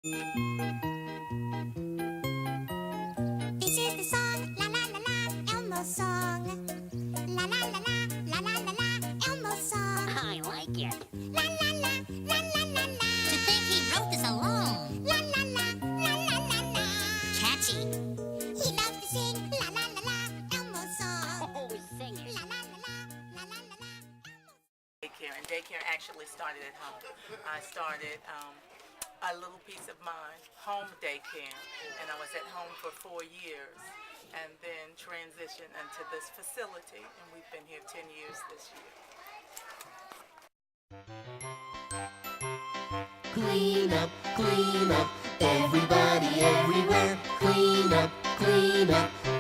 This is the song, la la la la, Elmo's song. La la la la, la la la la, Elmo's song. I like it. La la la, la la la la. To think he wrote this alone. La la la, la la la la. Catchy. He loves to sing, la la la la, Elmo's song. Oh, sing it. La la la la, la la la la. Daycare, and daycare actually started at home. I started a little piece of mind, home daycare, and I was at home for 4 years, and then transitioned into this facility, and we've been here 10 years this year. Clean up, everybody everywhere. Clean up,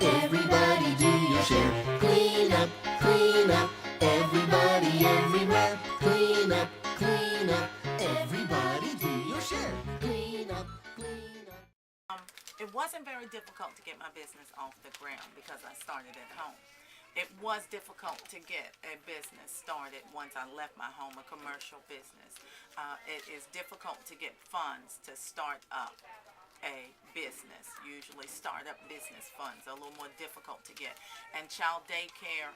everybody do your share. Clean up, everybody everywhere. Clean up, everybody do your share. Clean up. It wasn't very difficult to get my business off the ground because I started at home. It was difficult to get a business started once I left my home, a commercial business. It is difficult to get funds to start up a business. Usually startup business funds are a little more difficult to get. And child daycare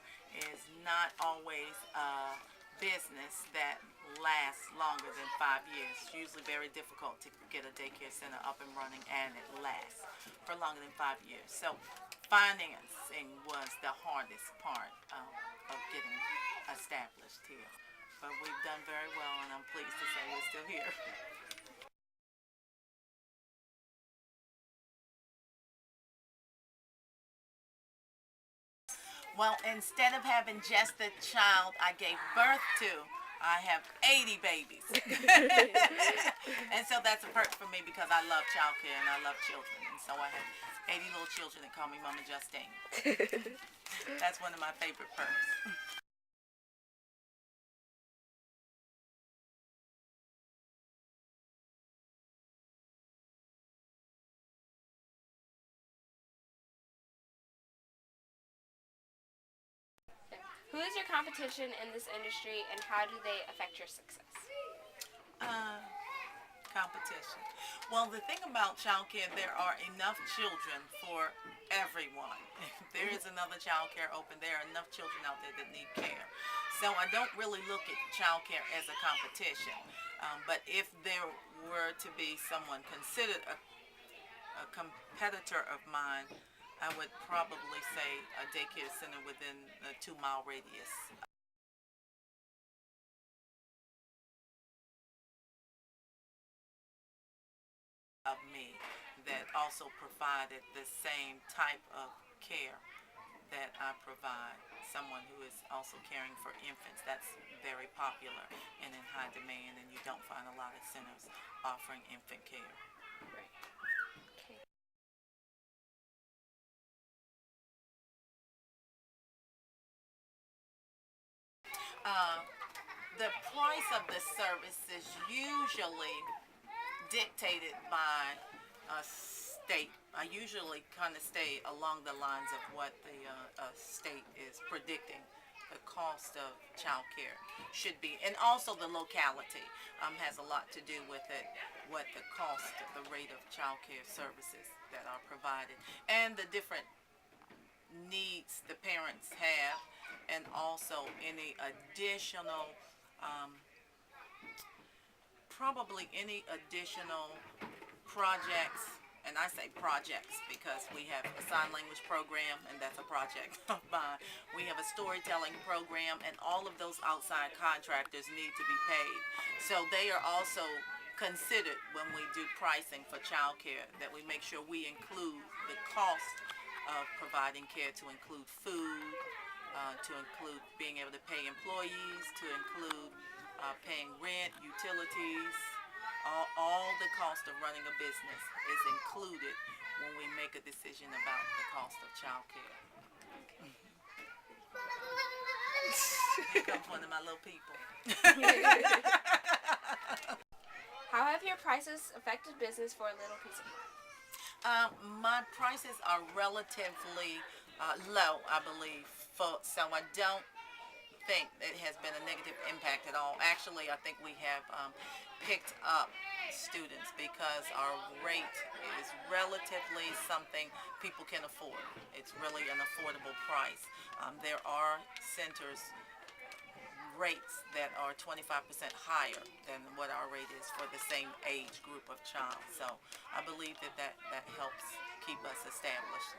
is not always a business that lasts longer than 5 years. It's usually very difficult to get a daycare center up and running and it lasts for longer than 5 years. So financing was the hardest part of getting established here. But we've done very well, and I'm pleased to say we're still here. Well, instead of having just the child I gave birth to, I have 80 babies. And so that's a perk for me because I love childcare and I love children. And so I have 80 little children that call me Mama Justine. That's one of my favorite perks. Who is your competition in this industry and how do they affect your success? Competition. Well, the thing about childcare, there are enough children for everyone. If there is another childcare open, there are enough children out there that need care. So I don't really look at childcare as a competition. But if there were to be someone considered a competitor of mine, I would probably say a daycare center within a 2-mile radius. Of me that also provided the same type of care that I provide. Someone who is also caring for infants. That's very popular and in high demand, and you don't find a lot of centers offering infant care. Okay. The price of the service is usually dictated by a state. I usually kind of stay along the lines of what the state is predicting the cost of child care should be, and also the locality has a lot to do with it, what the cost, the rate of child care services that are provided, and the different needs the parents have, and also any additional probably any additional projects, and I say projects because we have a sign language program, and that's a project of mine. We have a storytelling program, and all of those outside contractors need to be paid. So they are also considered when we do pricing for child care, that we make sure we include the cost of providing care, to include food, to include being able to pay employees, to include paying rent, utilities. All the cost of running a business is included when we make a decision about the cost of child care. Here comes one of my little people. How have your prices affected business for a little piece of pie? My prices are relatively low, I believe, so I don't think it has been a negative impact at all. Actually, I think we have picked up students because our rate is relatively something people can afford. It's really an affordable price. There are centers rates that are 25% higher than what our rate is for the same age group of child. So I believe that helps keep us established.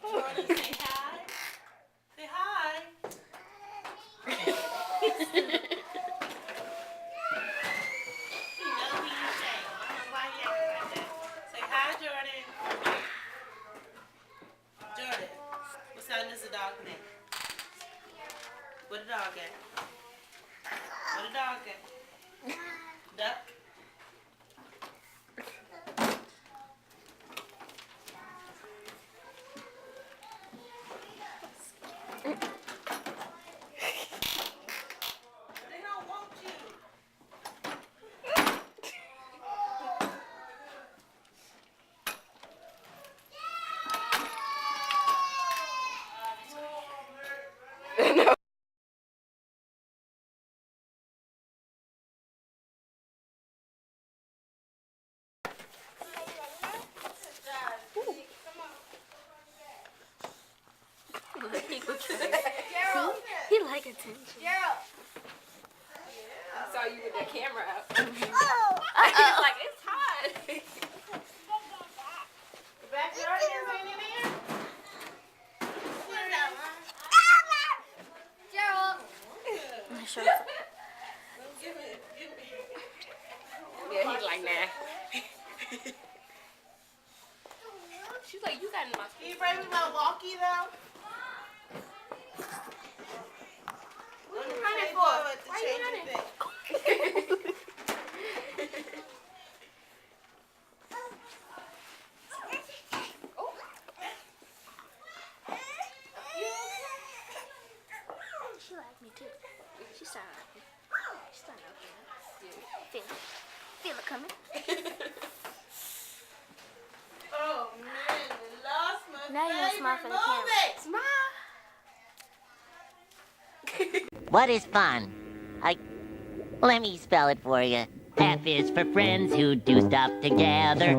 Jordan, say hi. Say hi. You know he ain't saying. I don't know why he acting like that. Say hi, Jordan. Jordan, what sound is the dog name? What the dog at? What the dog at? Duck. They don't want you. He like attention. I saw you with the camera out. He's like, it's hot. The backyardigans ain't in here? Give me. Yeah, he's like, nah. She's like, you got in my Can you bring me my walkie though? What are you running for? Why you running? She liked me too. She started like me. She started like me. Feel it. Feel it coming. Oh man, I lost my Now you gonna smile for the camera. Smile. What is fun? Let me spell it for you. F is for friends who do stuff together.